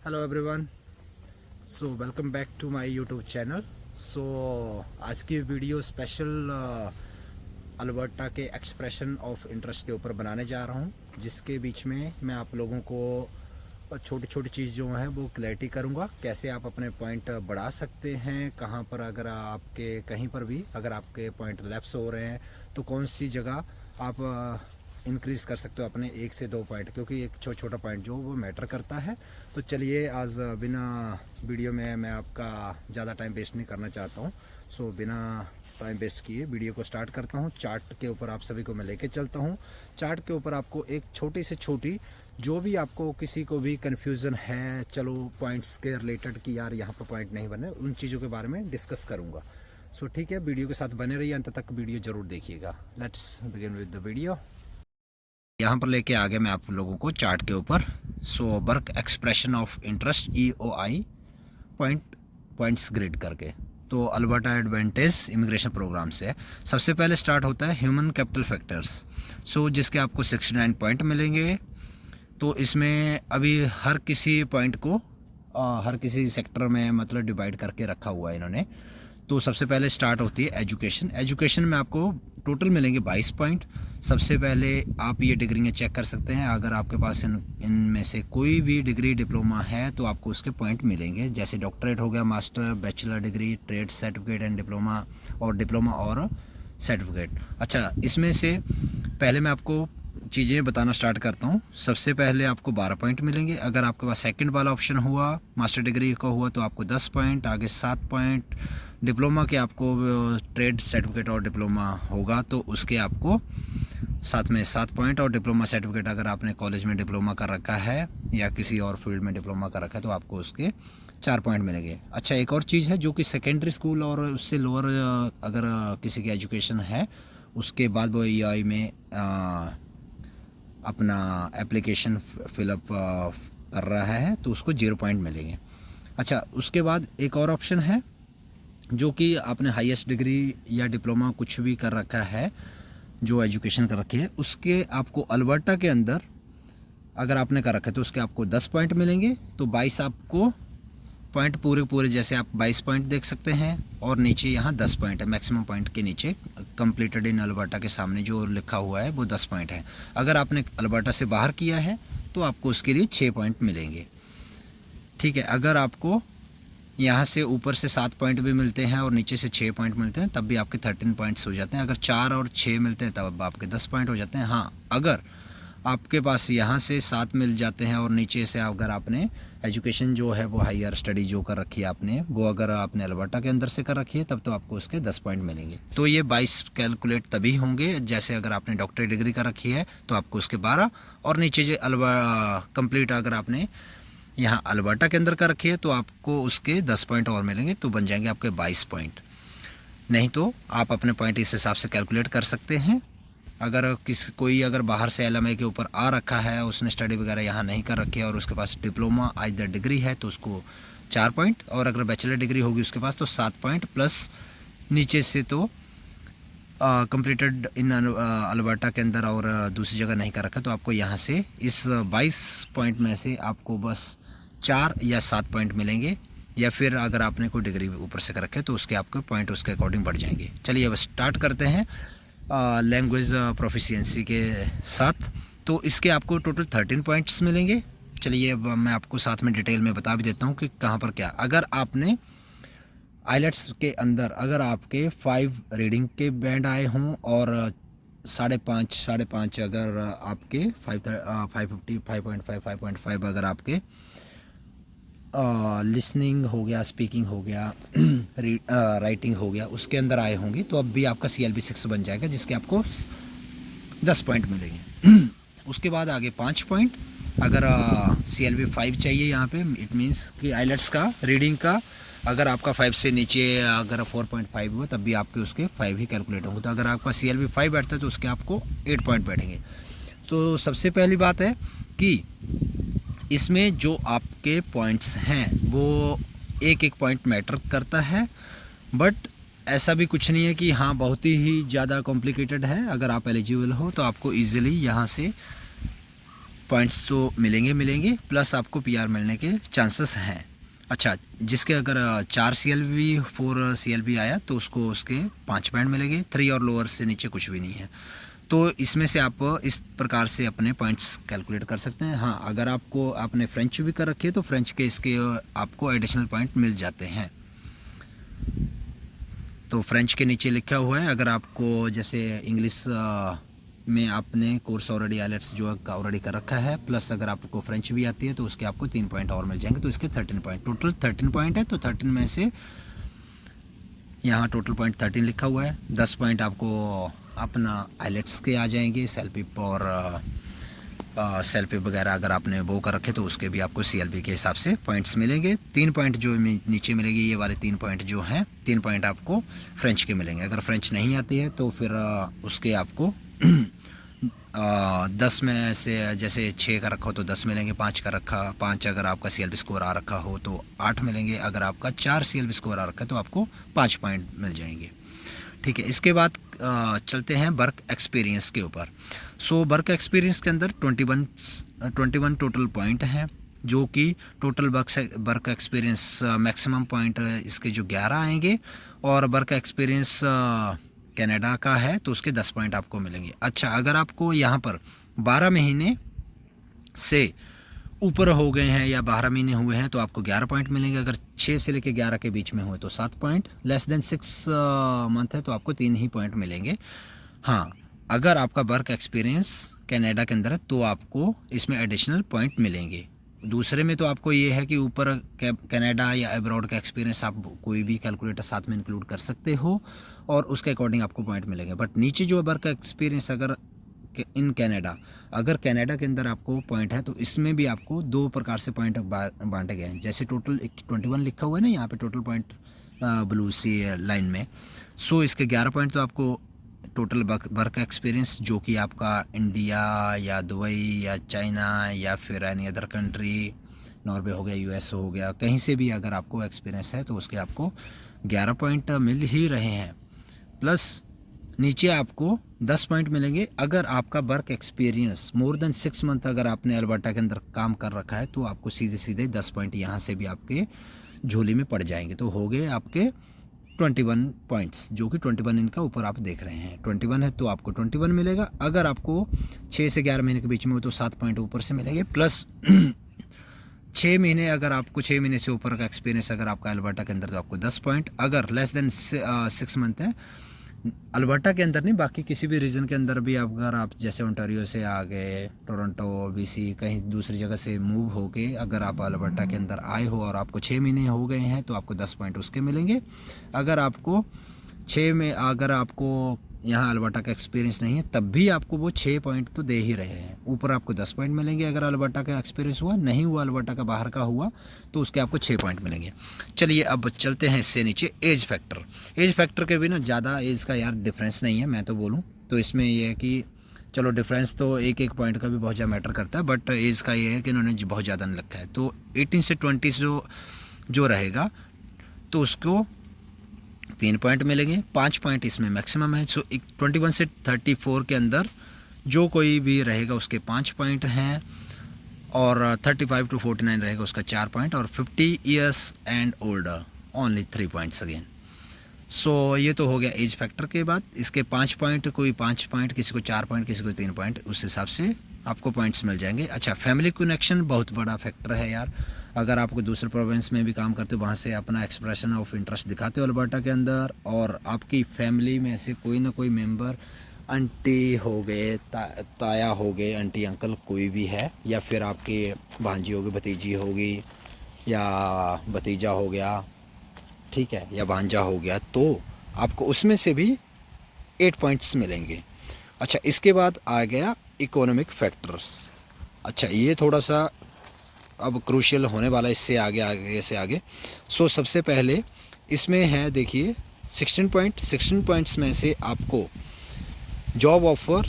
Hello everyone, so welcome back to my YouTube channel. So आज की video special Alberta के expression of interest के ऊपर बनाने जा रहा हूँ, जिसके बीच में मैं आप लोगों को छोटी छोटी चीज़ जो है वो क्लैरिटी करूँगा। कैसे आप अपने पॉइंट बढ़ा सकते हैं, कहाँ पर अगर आपके कहीं पर भी अगर आपके पॉइंट लैप्स हो रहे हैं तो कौन सी जगह आप इंक्रीज़ कर सकते हो अपने 1 से 2 पॉइंट, क्योंकि एक छोटा पॉइंट जो वो मैटर करता है। तो चलिए आज बिना वीडियो में मैं आपका ज़्यादा टाइम वेस्ट नहीं करना चाहता हूँ। सो बिना टाइम वेस्ट किए वीडियो को स्टार्ट करता हूँ। चार्ट के ऊपर आप सभी को मैं लेके चलता हूँ। चार्ट के ऊपर आपको एक छोटी से छोटी जो भी आपको किसी को भी कन्फ्यूज़न है, चलो पॉइंट्स के रिलेटेड कि यार यहाँ पर पॉइंट नहीं बने, उन चीज़ों के बारे में डिस्कस करूँगा। सो ठीक है, वीडियो के साथ बने रहिए, अंत तक वीडियो ज़रूर देखिएगा। Let's begin with the video. यहाँ पर लेके आ गया मैं आप लोगों को चार्ट के ऊपर। So work expression of interest EOI points grid करके, तो अल्बर्टा एडवांटेज इमिग्रेशन प्रोग्राम से सबसे पहले स्टार्ट होता है ह्यूमन कैपिटल फैक्टर्स। सो जिसके आपको 69 पॉइंट मिलेंगे। तो इसमें अभी हर किसी पॉइंट को हर किसी सेक्टर में मतलब डिवाइड करके रखा हुआ है इन्होंने। तो सबसे पहले स्टार्ट होती है एजुकेशन में आपको टोटल मिलेंगे 22 पॉइंट। सबसे पहले आप ये डिग्रियाँ चेक कर सकते हैं, अगर आपके पास इनमें से कोई भी डिग्री डिप्लोमा है तो आपको उसके पॉइंट मिलेंगे। जैसे डॉक्टरेट हो गया, master, bachelor degree, trade certificate and diploma और सर्टिफिकेट। अच्छा, इसमें से पहले मैं आपको चीज़ें बताना स्टार्ट करता हूँ। सबसे पहले आपको 12 पॉइंट मिलेंगे। अगर आपके पास सेकंड वाला ऑप्शन हुआ मास्टर डिग्री का हुआ तो आपको 10 पॉइंट, आगे 7 पॉइंट। डिप्लोमा के आपको ट्रेड सर्टिफिकेट और डिप्लोमा होगा तो उसके आपको साथ में 7 पॉइंट, और डिप्लोमा सर्टिफिकेट अगर आपने कॉलेज में डिप्लोमा कर रखा है या किसी और फील्ड में डिप्लोमा कर रखा है तो आपको उसके 4 पॉइंट मिलेंगे। अच्छा, एक और चीज़ है जो कि सेकेंडरी स्कूल और उससे लोअर अगर किसी की एजुकेशन है उसके बाद वो EOI में अपना एप्लीकेशन फिलअप कर रहा है तो उसको 0 पॉइंट मिलेंगे। अच्छा, उसके बाद एक और ऑप्शन है जो कि आपने हाईएस्ट डिग्री या डिप्लोमा कुछ भी कर रखा है, जो एजुकेशन कर रखी है, उसके आपको अल्बर्टा के अंदर अगर आपने कर रखा है तो उसके आपको 10 पॉइंट मिलेंगे। तो 22 आपको पॉइंट पूरे जैसे आप 22 पॉइंट देख सकते हैं, और नीचे यहाँ 10 पॉइंट है। मैक्सिमम पॉइंट के नीचे कंप्लीटेड इन अल्बर्टा के सामने जो लिखा हुआ है वो 10 पॉइंट है। अगर आपने अल्बर्टा से बाहर किया है तो आपको उसके लिए 6 पॉइंट मिलेंगे। ठीक है, अगर आपको यहाँ से ऊपर से 7 पॉइंट भी मिलते हैं और नीचे से 6 पॉइंट मिलते हैं तब भी आपके 13 पॉइंट्स हो जाते हैं। अगर 4 और 6 मिलते हैं तब आपके 10 पॉइंट हो जाते हैं। हाँ, अगर आपके पास यहाँ से 7 मिल जाते हैं और नीचे से अगर आपने एजुकेशन जो है वो हायर स्टडी जो कर रखी है आपने, वो अगर आपने अल्बर्टा के अंदर से कर रखी है तब तो आपको उसके 10 पॉइंट मिलेंगे। तो ये 22 कैलकुलेट तभी होंगे जैसे अगर आपने डॉक्टरेट डिग्री कर रखी है तो आपको उसके 12, और नीचे जो कंप्लीट अगर आपने यहाँ अल्बर्टा के अंदर का रखी है तो आपको उसके 10 पॉइंट और मिलेंगे, तो बन जाएंगे आपके 22 पॉइंट। नहीं तो आप अपने पॉइंट इस हिसाब से कैलकुलेट कर सकते हैं। अगर कोई अगर बाहर से LMI के ऊपर आ रखा है, उसने स्टडी वगैरह यहाँ नहीं कर रखी है और उसके पास डिप्लोमा आइदर डिग्री है तो उसको 4 पॉइंट, और अगर बैचलर डिग्री होगी उसके पास तो 7 पॉइंट प्लस नीचे से तो कंप्लीटेड इन अल्बर्टा के अंदर और दूसरी जगह नहीं कर रखा तो आपको यहाँ से इस 22 पॉइंट में से आपको बस 4 या 7 पॉइंट मिलेंगे, या फिर अगर आपने कोई डिग्री ऊपर से कर रखे तो उसके आपके पॉइंट उसके अकॉर्डिंग बढ़ जाएंगे। चलिए अब स्टार्ट करते हैं लैंग्वेज प्रोफिशिएंसी के साथ। तो इसके आपको टोटल 13 पॉइंट्स मिलेंगे। चलिए अब मैं आपको साथ में डिटेल में बता भी देता हूँ कि कहाँ पर क्या। अगर आपने आइलेट्स के अंदर अगर आपके 5 रीडिंग के बैंड आए हों और 5.5 अगर आपके 550 5.5 5.5 अगर आपके लिसनिंग हो गया, स्पीकिंग हो गया, राइटिंग हो गया, उसके अंदर आए होंगे तो अब भी आपका CLB 6 बन जाएगा, जिसके आपको 10 पॉइंट मिलेंगे। उसके बाद आगे 5 पॉइंट अगर CLB 5 चाहिए यहाँ पे, इट मीन्स कि आइलेट्स का रीडिंग का अगर आपका 5 से नीचे अगर 4.5 हुआ तब भी आपके उसके 5 ही कैलकुलेट होंगे। तो अगर आपका CLB 5 बैठता है तो उसके आपको 8 पॉइंट बैठेंगे। तो सबसे पहली बात है कि इसमें जो आपके पॉइंट्स हैं वो एक पॉइंट मैटर करता है, बट ऐसा भी कुछ नहीं है कि हाँ बहुत ही ज़्यादा कॉम्प्लिकेटेड है। अगर आप एलिजिबल हो तो आपको इजीली यहाँ से पॉइंट्स तो मिलेंगे प्लस आपको पीआर मिलने के चांसेस हैं। अच्छा, जिसके अगर 4 CLB 4 CLB आया तो उसको उसके 5 पॉइंट मिलेंगे, 3 और लोअर से नीचे कुछ भी नहीं है। तो इसमें से आप इस प्रकार से अपने पॉइंट्स कैलकुलेट कर सकते हैं। हाँ, अगर आपको आपने फ्रेंच भी कर रखी है तो फ्रेंच के इसके आपको एडिशनल पॉइंट मिल जाते हैं। तो फ्रेंच के नीचे लिखा हुआ है, अगर आपको जैसे इंग्लिश में आपने कोर्स ऑलरेडी आइलेट्स जो ऑलरेडी कर रखा है, प्लस अगर आपको फ्रेंच भी आती है तो उसके आपको 3 पॉइंट और मिल जाएंगे, तो इसके 13 पॉइंट, टोटल 13 पॉइंट है। तो 13 में से यहाँ टोटल पॉइंट 13 लिखा हुआ है। 10 पॉइंट आपको अपना आइलेट्स के आ जाएंगे, सेल्फिप और सेल्फिप वगैरह अगर आपने वो कर रखे तो उसके भी आपको CLB के हिसाब से पॉइंट्स मिलेंगे। 3 पॉइंट जो नीचे मिलेंगे, ये वाले 3 पॉइंट जो हैं, 3 पॉइंट आपको फ्रेंच के मिलेंगे। अगर फ्रेंच नहीं आती है तो फिर उसके आपको 10 में से जैसे 6 का रखा हो तो 10 मिलेंगे, 5 का रखा 5 अगर आपका CLB स्कोर आ रखा हो तो 8 मिलेंगे, अगर आपका 4 CLB स्कोर आ रखा है तो आपको 5 पॉइंट मिल जाएंगे। ठीक है, इसके बाद चलते हैं वर्क एक्सपीरियंस के ऊपर। सो वर्क एक्सपीरियंस के अंदर 21 टोटल पॉइंट हैं, जो कि total work experience maximum point इसके जो 11 आएंगे, और वर्क एक्सपीरियंस कनाडा का है तो उसके 10 पॉइंट आपको मिलेंगे। अच्छा, अगर आपको यहाँ पर 12 महीने से ऊपर हो गए हैं या 12 महीने हुए हैं तो आपको 11 पॉइंट मिलेंगे। अगर 6 से लेकर 11 के बीच में हुए तो 7 पॉइंट, लेस देन 6 मंथ है तो आपको 3 ही पॉइंट मिलेंगे। हाँ, अगर आपका वर्क एक्सपीरियंस कनाडा के अंदर है तो आपको इसमें एडिशनल पॉइंट मिलेंगे। दूसरे में तो आपको ये है कि ऊपर कनाडा या अब्रॉड का एक्सपीरियंस आप कोई भी कैलकुलेटर साथ में इंक्लूड कर सकते हो और उसके अकॉर्डिंग आपको पॉइंट मिलेंगे। बट नीचे जो वर्क एक्सपीरियंस अगर इन कनाडा, अगर कनाडा के अंदर आपको पॉइंट है तो इसमें भी आपको 2 प्रकार से पॉइंट बांटे गए हैं। जैसे टोटल 21 लिखा हुआ है ना यहाँ पे टोटल पॉइंट ब्लू सी लाइन में, सो इसके 11 पॉइंट तो आपको टोटल वर्क एक्सपीरियंस, जो कि आपका इंडिया या दुबई या चाइना या फिर एनी अदर कंट्री, नॉर्वे हो गया, US हो गया, कहीं से भी अगर आपको एक्सपीरियंस है तो उसके आपको 11 पॉइंट मिल ही रहे हैं। प्लस नीचे आपको 10 पॉइंट मिलेंगे अगर आपका work experience more than 6 month अगर आपने अल्बर्टा के अंदर काम कर रखा है तो आपको सीधे सीधे 10 पॉइंट यहाँ से भी आपके झोली में पड़ जाएंगे। तो हो गए आपके 21 पॉइंट्स, जो कि 21 इनका ऊपर आप देख रहे हैं 21 है तो आपको 21 मिलेगा। अगर आपको 6 से 11 महीने के बीच में हो तो 7 पॉइंट ऊपर से मिलेंगे, प्लस 6 महीने अगर आपको 6 महीने से ऊपर का एक्सपीरियंस अगर आपका अल्बर्टा के अंदर तो आपको 10 पॉइंट। अगर लेस देन 6 मंथ है अल्बर्टा के अंदर नहीं, बाकी किसी भी रीजन के अंदर भी अगर आप जैसे ओंटारियो से आ गए, टोरंटो, BC कहीं दूसरी जगह से मूव होके अगर आप अल्बर्टा के अंदर आए हो और आपको 6 महीने हो गए हैं तो आपको 10 पॉइंट उसके मिलेंगे। अगर आपको 6 में अगर आपको यहाँ अल्बर्टा का एक्सपीरियंस नहीं है तब भी आपको वो 6 पॉइंट तो दे ही रहे हैं, ऊपर आपको 10 पॉइंट मिलेंगे। अगर अल्बर्टा का एक्सपीरियंस हुआ नहीं हुआ, अल्बर्टा का बाहर का हुआ तो उसके आपको 6 पॉइंट मिलेंगे। चलिए अब चलते हैं इससे नीचे एज फैक्टर। एज फैक्टर के भी ना ज़्यादा एज का यार डिफरेंस नहीं है, मैं तो बोलूँ तो इसमें ये है कि चलो डिफरेंस तो एक पॉइंट का भी बहुत ज़्यादा मैटर करता है, बट एज का ये है कि इन्होंने बहुत ज़्यादा नहीं रखा है। तो 18 से 20 जो रहेगा तो उसको 3 पॉइंट मिलेंगे, 5 पॉइंट इसमें मैक्सिमम है। सो 21 से 34 के अंदर जो कोई भी रहेगा उसके 5 पॉइंट हैं, और 35 टू 49 रहेगा उसका 4 पॉइंट, और 50 years and older only 3 points again. So ये तो हो गया एज फैक्टर के बाद। इसके 5 पॉइंट, कोई 5 पॉइंट, किसी को 4 पॉइंट, किसी को 3 पॉइंट, उस हिसाब से आपको पॉइंट्स मिल जाएंगे। अच्छा, फैमिली कनेक्शन बहुत बड़ा फैक्टर है यार। अगर आपको दूसरे प्रोविंस में भी काम करते हो, वहाँ से अपना एक्सप्रेशन ऑफ इंटरेस्ट दिखाते हो अल्बर्टा के अंदर, और आपकी फैमिली में से कोई ना कोई मेंबर, आंटी हो गए, ताया हो गए, आंटी अंकल कोई भी है, या फिर आपकी भांजी होगी, भतीजी होगी, या भतीजा हो गया, ठीक है, या भांजा हो गया, तो आपको उसमें से भी 8 पॉइंट्स मिलेंगे। अच्छा, इसके बाद आ गया इकोनॉमिक फैक्टर्स। अच्छा, ये थोड़ा सा अब क्रूशियल होने वाला, इससे आगे से आगे। सो सबसे पहले इसमें है देखिए 16 पॉइंट्स में से आपको job offer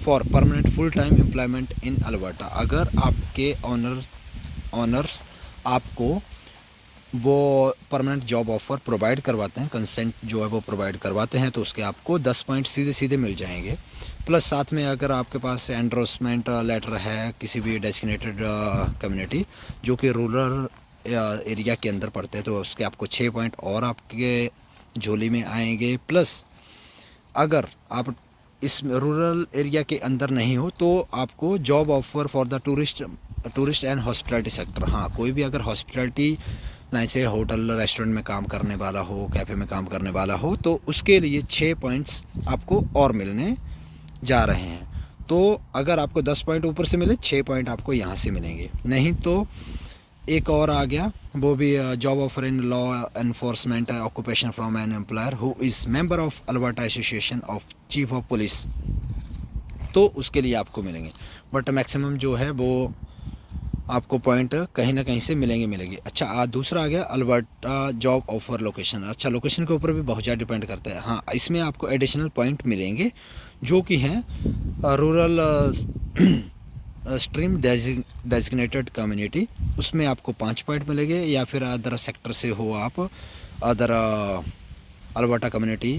for permanent full time employment in Alberta. अगर आपके ऑनर्स आपको वो परमानेंट जॉब ऑफर प्रोवाइड करवाते हैं, कंसेंट जो है वो प्रोवाइड करवाते हैं, तो उसके आपको 10 पॉइंट सीधे सीधे मिल जाएंगे। प्लस साथ में अगर आपके पास एंडोर्समेंट लेटर है किसी भी डेजिग्नेटेड कम्युनिटी जो कि रूरल एरिया के अंदर पड़ते हैं, तो उसके आपको 6 पॉइंट और आपके झोली में आएंगे। प्लस अगर आप इस रूरल एरिया के अंदर नहीं हो तो आपको job offer for the tourist and hospitality sector. हाँ, कोई भी अगर हॉस्पिटलिटी लाइन से होटल रेस्टोरेंट में काम करने वाला हो, कैफ़े में काम करने वाला हो, तो उसके लिए 6 पॉइंट्स आपको और मिलने जा रहे हैं। तो अगर आपको 10 पॉइंट ऊपर से मिले, 6 पॉइंट आपको यहाँ से मिलेंगे। नहीं तो एक और आ गया, वो भी job offer in law enforcement occupation from an employer who is member of Alberta association of chief of police, तो उसके लिए आपको मिलेंगे। बट मैक्सिमम जो है वो आपको पॉइंट कहीं ना कहीं से मिलेंगे। अच्छा, दूसरा आ गया अल्बर्टा जॉब ऑफर लोकेशन। अच्छा, लोकेशन के ऊपर भी बहुत ज़्यादा डिपेंड करता है। हाँ, इसमें आपको एडिशनल पॉइंट मिलेंगे जो कि हैं रूरल स्ट्रीम डेजिग्नेटेड कम्युनिटी, उसमें आपको 5 पॉइंट मिलेंगे, या फिर अदर सेक्टर से हो आप, अदर अल्बर्टा कम्युनिटी,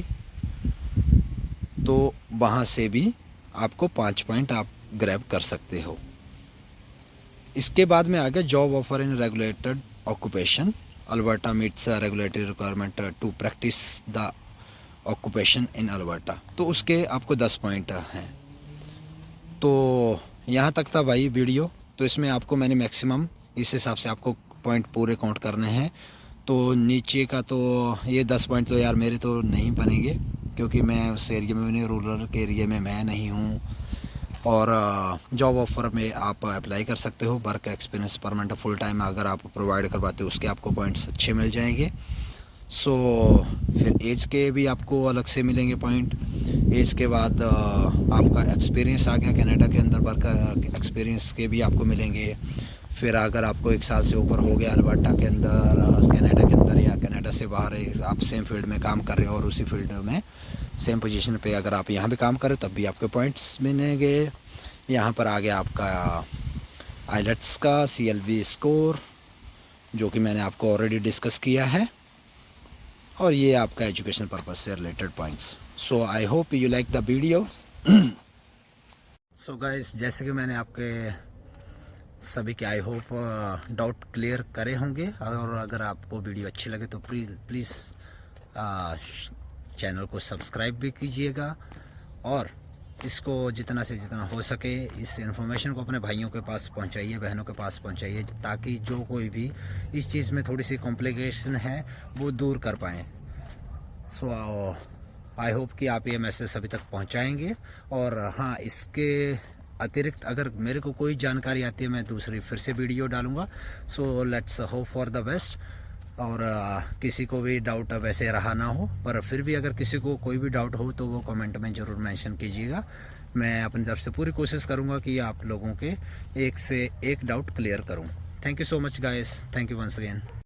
तो वहाँ से भी आपको 5 पॉइंट आप ग्रैब कर सकते हो। इसके बाद में आ गया job offer in regulated occupation. Alberta meets regulatory requirement to practice the occupation in Alberta, तो उसके आपको 10 पॉइंट हैं। तो यहाँ तक था भाई वीडियो। तो इसमें आपको मैंने मैक्सिमम इस हिसाब से आपको पॉइंट पूरे काउंट करने हैं। तो नीचे का तो ये 10 पॉइंट तो यार मेरे तो नहीं बनेंगे, क्योंकि मैं उस एरिया में नहीं, रूरल के एरिया में मैं नहीं हूँ। और जॉब ऑफर में आप अप्लाई कर सकते हो। Work experience permanent full time अगर आप प्रोवाइड करवाते हो उसके आपको पॉइंट्स अच्छे मिल जाएंगे। सो फिर एज के भी आपको अलग से मिलेंगे पॉइंट। एज के बाद आपका एक्सपीरियंस आ गया, कनाडा के अंदर वर्क एक्सपीरियंस के भी आपको मिलेंगे। फिर अगर आपको 1 साल से ऊपर हो गया अल्बर्टा के अंदर, कनाडा के अंदर या कनाडा से बाहर आप सेम फील्ड में काम कर रहे हो और उसी फील्ड में सेम पोजीशन पे अगर आप यहाँ भी काम करें तब भी आपके पॉइंट्स मिलेंगे। यहाँ पर आ गया आपका आइलेट्स का CLV स्कोर, जो कि मैंने आपको ऑलरेडी डिस्कस किया है, और ये आपका एजुकेशन पर्पस से related points. So I hope you like the video. So guys, जैसे कि मैंने आपके सभी के आई होप डाउट क्लियर करे होंगे, और अगर आपको वीडियो अच्छी लगे तो प्लीज़ चैनल को सब्सक्राइब भी कीजिएगा, और इसको जितना से जितना हो सके इस इन्फॉर्मेशन को अपने भाइयों के पास पहुंचाइए, बहनों के पास पहुंचाइए, ताकि जो कोई भी इस चीज़ में थोड़ी सी कॉम्प्लिकेशन है वो दूर कर पाएँ। सो आई होप कि आप ये मैसेज सभी तक पहुंचाएंगे। और हाँ, इसके अतिरिक्त अगर मेरे को कोई जानकारी आती है मैं दूसरी फिर से वीडियो डालूँगा। So let's hope for the best. और किसी को भी डाउट वैसे रहा ना हो, पर फिर भी अगर किसी को कोई भी डाउट हो तो वो कमेंट में ज़रूर मेंशन कीजिएगा। मैं अपनी तरफ से पूरी कोशिश करूँगा कि आप लोगों के एक से एक डाउट क्लियर करूँ। Thank you so much guys, thank you once again.